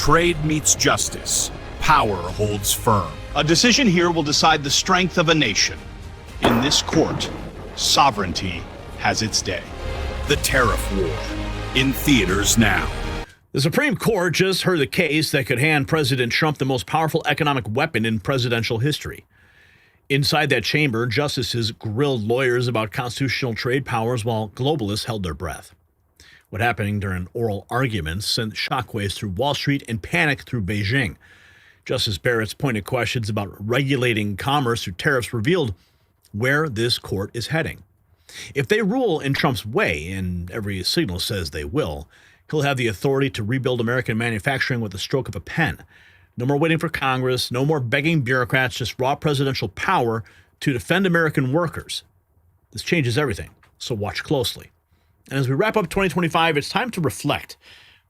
trade meets justice, power holds firm. A decision here will decide the strength of a nation. In this court, sovereignty has its day. The Tariff War, in theaters now. The Supreme Court just heard the case that could hand President Trump the most powerful economic weapon in presidential history. Inside that chamber, justices grilled lawyers about constitutional trade powers while globalists held their breath. What happened during oral arguments sent shockwaves through Wall Street and panic through Beijing. Justice Barrett's pointed questions about regulating commerce through tariffs revealed where this court is heading. If they rule in Trump's way, and every signal says they will, he'll have the authority to rebuild American manufacturing with the stroke of a pen. No more waiting for Congress, no more begging bureaucrats, just raw presidential power to defend American workers. This changes everything, so watch closely. And as we wrap up 2025, it's time to reflect.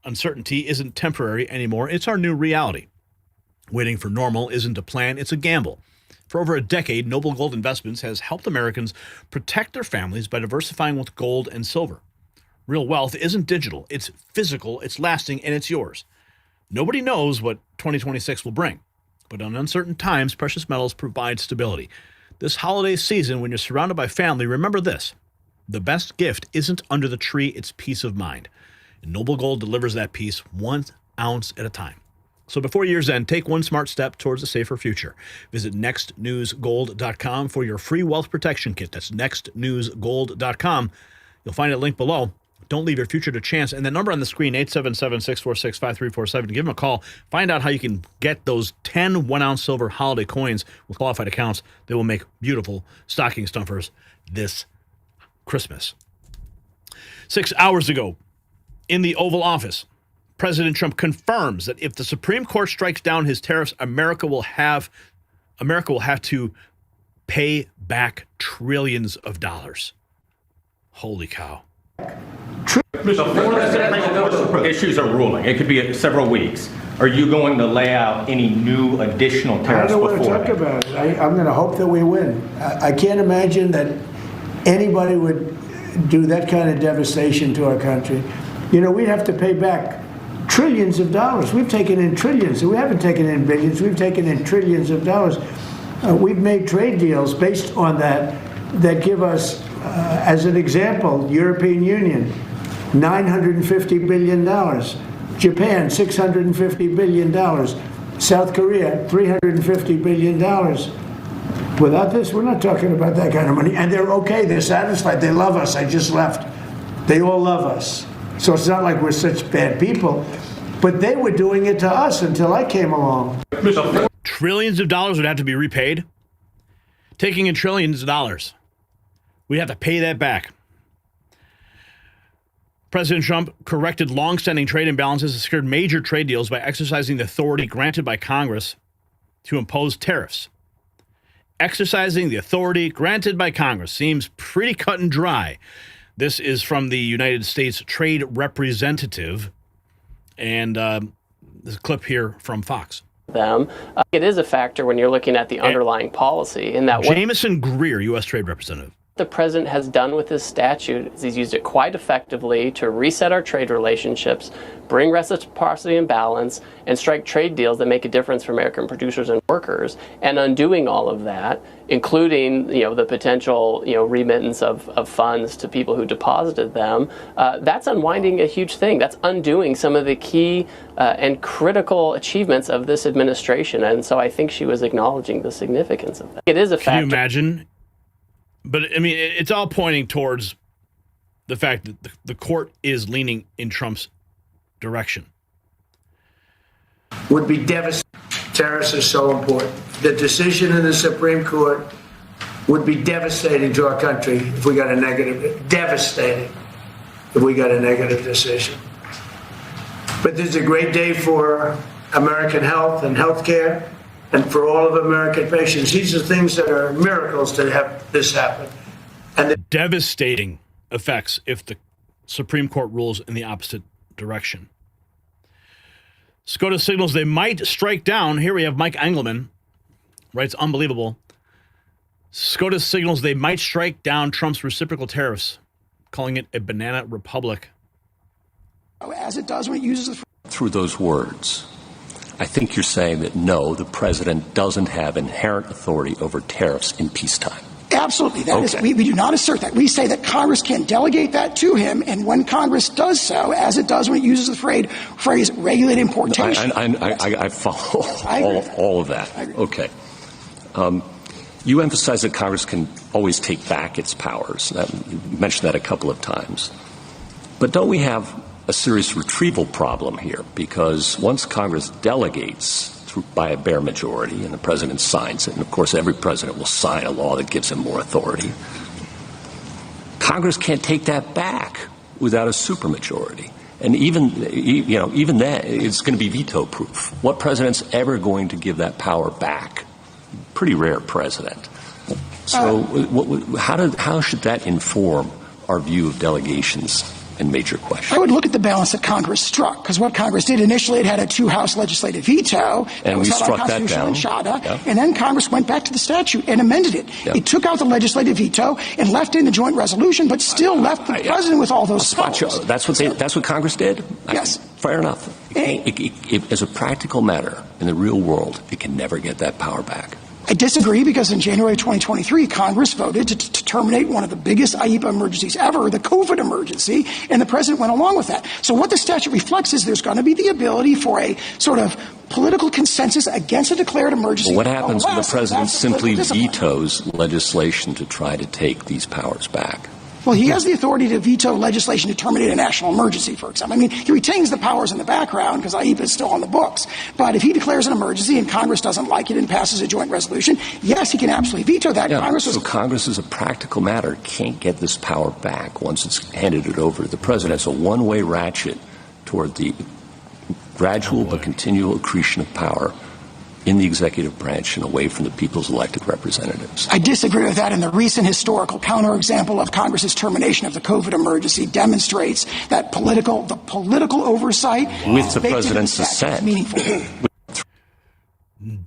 Uncertainty isn't temporary anymore, it's our new reality. Waiting for normal isn't a plan, it's a gamble. For over a decade, Noble Gold Investments has helped Americans protect their families by diversifying with gold and silver. Real wealth isn't digital, it's physical, it's lasting, and it's yours. Nobody knows what 2026 will bring, but in uncertain times, precious metals provide stability. This holiday season, when you're surrounded by family, remember this. The best gift isn't under the tree, it's peace of mind. And Noble Gold delivers that peace 1 ounce at a time. So before year's end, take one smart step towards a safer future. Visit nextnewsgold.com for your free wealth protection kit. That's nextnewsgold.com. You'll find a link below. Don't leave your future to chance. And the number on the screen, 877-646-5347. Give them a call. Find out how you can get those 10 1-ounce silver holiday coins with qualified accounts. They will make beautiful stocking stuffers this Christmas. 6 hours ago, in the Oval Office, President Trump confirms that if the Supreme Court strikes down his tariffs, America will have to pay back trillions of dollars. Holy cow. Before the Supreme Court issues a ruling, it could be several weeks. Are you going to lay out any new additional tariffs before? I don't want to talk about it. I'm going to hope that we win. I can't imagine that anybody would do that kind of devastation to our country. You know, we'd have to pay back trillions of dollars. We've taken in trillions. We haven't taken in billions. We've taken in trillions of dollars. We've made trade deals based on that give us, as an example, European Union, $950 billion. Japan, $650 billion. South Korea, $350 billion. Without this, we're not talking about that kind of money. And they're okay. They're satisfied. They love us. I just left. They all love us. So it's not like we're such bad people. But they were doing it to us until I came along. Trillions of dollars would have to be repaid. Taking in trillions of dollars. We'd have to pay that back. President Trump corrected long-standing trade imbalances and secured major trade deals by exercising the authority granted by Congress to impose tariffs. Exercising the authority granted by Congress seems pretty cut and dry. This is from the United States Trade Representative, and there's a clip here from Fox. It is a factor when you're looking at the underlying policy. In that Jameson Greer, U.S. Trade Representative. The president has done with this statute is he's used it quite effectively to reset our trade relationships, bring reciprocity and balance, and strike trade deals that make a difference for American producers and workers. And undoing all of that, including the potential remittance of funds to people who deposited them, that's unwinding a huge thing. That's undoing some of the key and critical achievements of this administration. And so I think she was acknowledging the significance of that. It is a factor. Can you imagine? But, I mean, it's all pointing towards the fact that the court is leaning in Trump's direction. Would be devastating. Tariffs are so important. The decision in the Supreme Court would be devastating to our country if we got a negative, devastating if we got a negative decision. But this is a great day for American health and health care. And for all of American patients, these are things that are miracles to have this happen. And devastating effects if the Supreme Court rules in the opposite direction. SCOTUS signals they might strike down. Here we have Mike Engelman, writes, unbelievable. SCOTUS signals they might strike down Trump's reciprocal tariffs, calling it a banana republic. As it does when it uses through those words. I think you're saying that no, the president doesn't have inherent authority over tariffs in peacetime. Absolutely. That is, we do not assert that. We say that Congress can delegate that to him, and when Congress does so, as it does when it uses the phrase regulate importation. I follow all of that. Okay. You emphasize that Congress can always take back its powers. You mentioned that a couple of times. But don't we have a serious retrieval problem here? Because once Congress delegates by a bare majority and the president signs it, and of course every president will sign a law that gives him more authority, Congress can't take that back without a supermajority. And even then, it's going to be veto-proof. What president's ever going to give that power back? Pretty rare president. So how should that inform our view of delegations and major questions? I would look at the balance that Congress struck, because what Congress did initially, it had a two-house legislative veto. And we struck that down. And then Congress went back to the statute and amended it. Yep. It took out the legislative veto and left in the joint resolution, but still left the president with all those powers. That's what Congress did? Yes. Fair enough. As a practical matter, in the real world, it can never get that power back. I disagree, because in January 2023, Congress voted to terminate one of the biggest IEPA emergencies ever, the COVID emergency, and the president went along with that. So what the statute reflects is there's going to be the ability for a sort of political consensus against a declared emergency. Well, what happens when the president simply vetoes legislation to try to take these powers back? Well, he has the authority to veto legislation to terminate a national emergency, for example. I mean, he retains the powers in the background because IEPA is still on the books. But if he declares an emergency and Congress doesn't like it and passes a joint resolution, yes, he can absolutely veto that. Yeah, Congress, as a practical matter, can't get this power back once it's handed it over to the president. It's a one-way ratchet toward the gradual but continual accretion of power in the executive branch and away from the people's elected representatives. I disagree with that, and the recent historical counterexample of Congress's termination of the COVID emergency demonstrates that the political oversight with the president's dissent. Meaningful.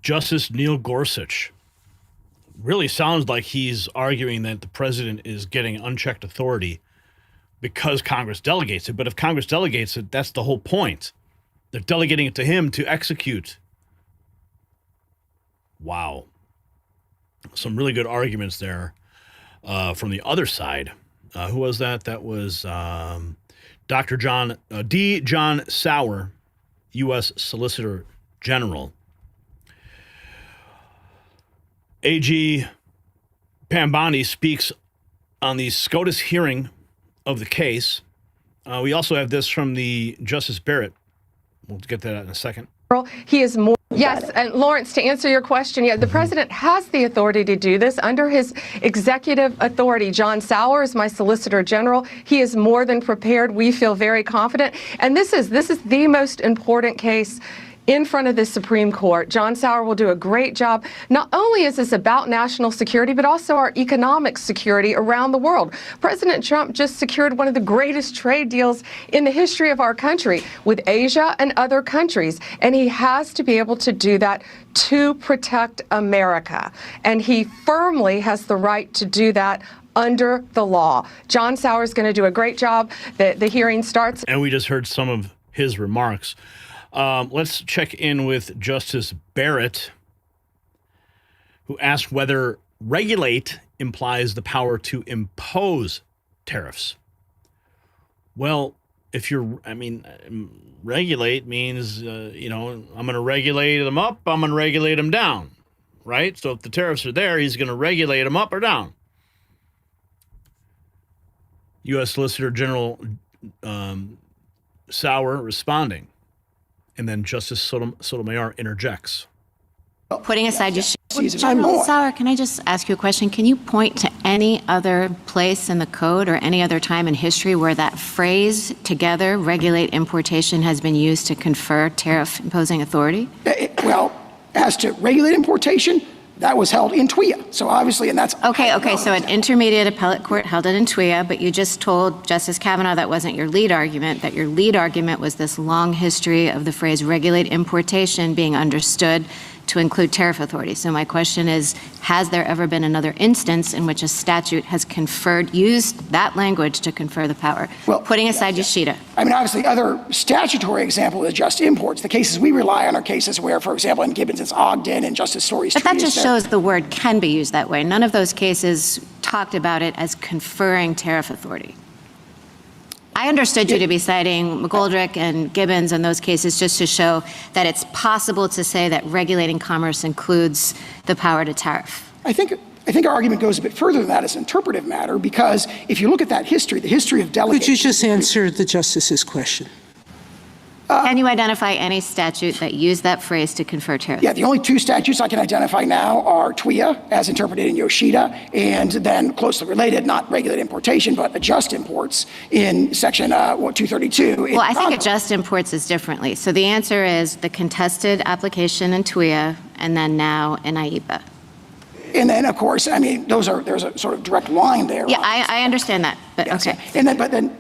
Justice Neil Gorsuch really sounds like he's arguing that the president is getting unchecked authority because Congress delegates it. But if Congress delegates it, that's the whole point. They're delegating it to him to execute. Wow. Some really good arguments there from the other side. Who was that? That was Dr. John Sauer, U.S. Solicitor General. AG Pambani speaks on the SCOTUS hearing of the case. We also have this from the Justice Barrett. We'll get that in a second. He is more. Yes, and Lawrence, to answer your question, yeah, the president has the authority to do this under his executive authority. John Sauer is my Solicitor General. He is more than prepared. We feel very confident. And this is the most important case in front of the Supreme Court. John Sauer will do a great job. Not only is this about national security, but also our economic security around the world. President Trump just secured one of the greatest trade deals in the history of our country with Asia and other countries. And he has to be able to do that to protect America. And he firmly has the right to do that under the law. John Sauer is going to do a great job. The hearing starts. And we just heard some of his remarks. Let's check in with Justice Barrett, who asked whether regulate implies the power to impose tariffs. Well, regulate means, I'm going to regulate them up, I'm going to regulate them down, right? So if the tariffs are there, he's going to regulate them up or down. U.S. Solicitor General Sauer responding. And then Justice Sotomayor interjects. Putting aside General Sauer, can I just ask you a question? Can you point to any other place in the code or any other time in history where that phrase, together, regulate importation, has been used to confer tariff-imposing authority? Well, as to regulate importation, that was held in TWIA. So obviously, and that's... Okay, so an intermediate appellate court held it in TWIA, but you just told Justice Kavanaugh that wasn't your lead argument, that your lead argument was this long history of the phrase regulate importation being understood to include tariff authority. So my question is, has there ever been another instance in which a statute has used that language to confer the power? Well, putting aside Yoshida. I mean, obviously, other statutory example is just imports. The cases we rely on are cases where, for example, in Gibbons, it's Ogden and Justice Story's But that treatise just shows the word can be used that way. None of those cases talked about it as conferring tariff authority. I understood you to be citing McGoldrick and Gibbons in those cases just to show that it's possible to say that regulating commerce includes the power to tariff. I think our argument goes a bit further than that as an interpretive matter, because if you look at that history, the history of delegation. Could you just answer the Justice's question? Can you identify any statute that used that phrase to confer tariff? Yeah, the only two statutes I can identify now are TWIA, as interpreted in Yoshida, and then closely related, not regulate importation, but adjust imports in Section 232. Well, I think adjust imports is differently. So the answer is the contested application in TWIA, and then now in IEPA. And then, of course, I mean, there's a sort of direct line there. Yeah, I understand that, but yes. Okay. But then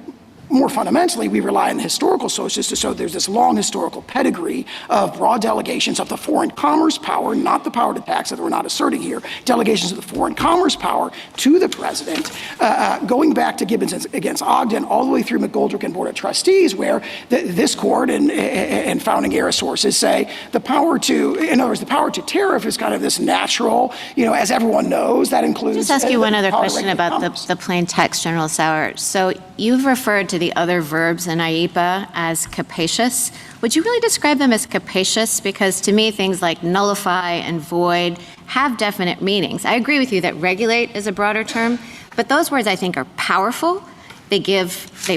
more fundamentally, we rely on the historical sources to show there's this long historical pedigree of broad delegations of the foreign commerce power, not the power to tax that we're not asserting here, delegations of the foreign commerce power to the president, going back to Gibbons against Ogden, all the way through McGoldrick and Board of Trustees, where this court and founding era sources say the power to, in other words, the power to tariff is kind of this natural, as everyone knows, that includes. Just ask you one other question about the plain text, General Sauer. So you've referred to the other verbs in IEPA as capacious. Would you really describe them as capacious? Because to me, things like nullify and void have definite meanings. I agree with you that regulate is a broader term, but those words I think are powerful. They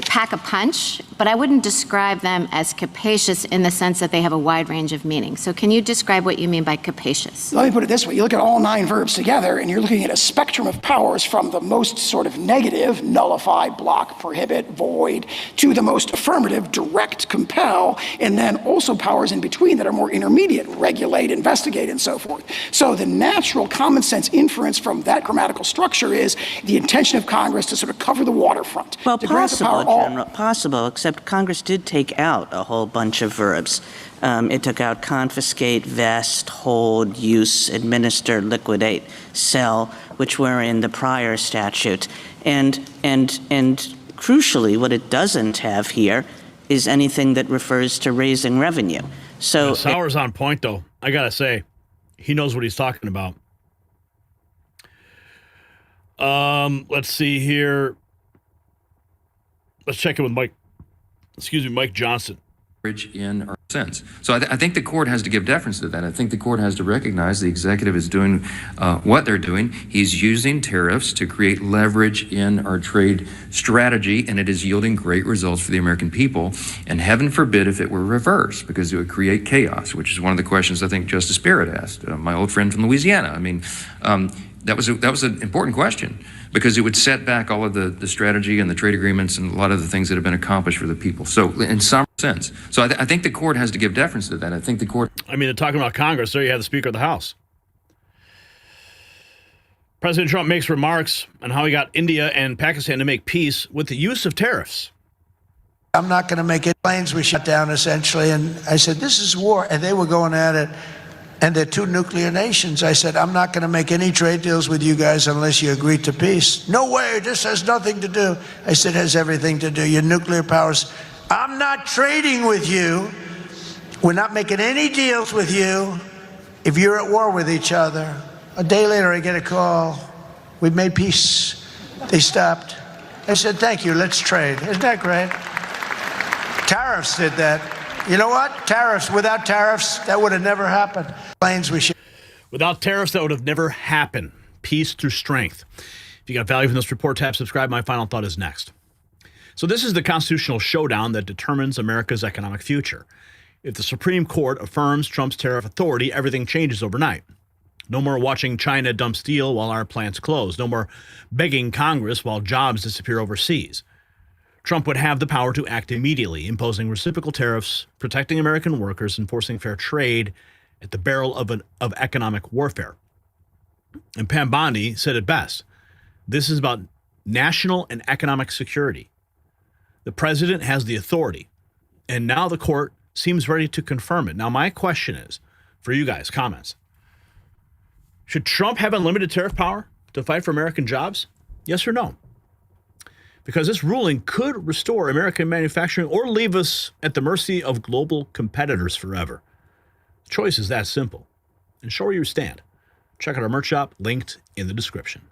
pack a punch, but I wouldn't describe them as capacious in the sense that they have a wide range of meaning. So can you describe what you mean by capacious? Let me put it this way. You look at all 9 verbs together, and you're looking at a spectrum of powers from the most sort of negative, nullify, block, prohibit, void, to the most affirmative, direct, compel, and then also powers in between that are more intermediate, regulate, investigate, and so forth. So the natural common sense inference from that grammatical structure is the intention of Congress to sort of cover the waterfront. Well, possible, General, possible, except Congress did take out a whole bunch of verbs. It took out confiscate, vest, hold, use, administer, liquidate, sell, which were in the prior statute. And crucially, what it doesn't have here is anything that refers to raising revenue. So Sauer's on point, though. I gotta say, he knows what he's talking about. Let's see here. Let's check in with Mike Johnson. In our sense. So I think the court has to give deference to that. I think the court has to recognize the executive is doing what they're doing. He's using tariffs to create leverage in our trade strategy, and it is yielding great results for the American people. And heaven forbid if it were reversed, because it would create chaos, which is one of the questions I think Justice Barrett asked, my old friend from Louisiana. I mean, that was an important question, because it would set back all of the strategy and the trade agreements and a lot of the things that have been accomplished for the people. So in some sense. So I think the court has to give deference to that. I think the court. I mean, they're talking about Congress. There you have the Speaker of the House. President Trump makes remarks on how he got India and Pakistan to make peace with the use of tariffs. I'm not going to make it. Planes we shut down, essentially. And I said, this is war. And they were going at it. And they're 2 nuclear nations. I said, I'm not going to make any trade deals with you guys unless you agree to peace. No way, this has nothing to do. I said, it has everything to do. Your nuclear powers. I'm not trading with you. We're not making any deals with you if you're at war with each other. A day later, I get a call. We've made peace. They stopped. I said, thank you, let's trade. Isn't that great? Tariffs did that. You know what? Tariffs. Without tariffs, that would have never happened. Without tariffs, that would have never happened. Peace through strength. If you got value from this report, tap subscribe. My final thought is next. So this is the constitutional showdown that determines America's economic future. If the Supreme Court affirms Trump's tariff authority, everything changes overnight. No more watching China dump steel while our plants close. No more begging Congress while jobs disappear overseas. Trump would have the power to act immediately, imposing reciprocal tariffs, protecting American workers, enforcing fair trade at the barrel of economic warfare. And Pam Bondi said it best. This is about national and economic security. The president has the authority, and now the court seems ready to confirm it. Now, my question is, for you guys, comments, Should Trump have unlimited tariff power to fight for American jobs? Yes or no? Because this ruling could restore American manufacturing or leave us at the mercy of global competitors forever. The choice is that simple. And show where you stand. Check out our merch shop, linked in the description.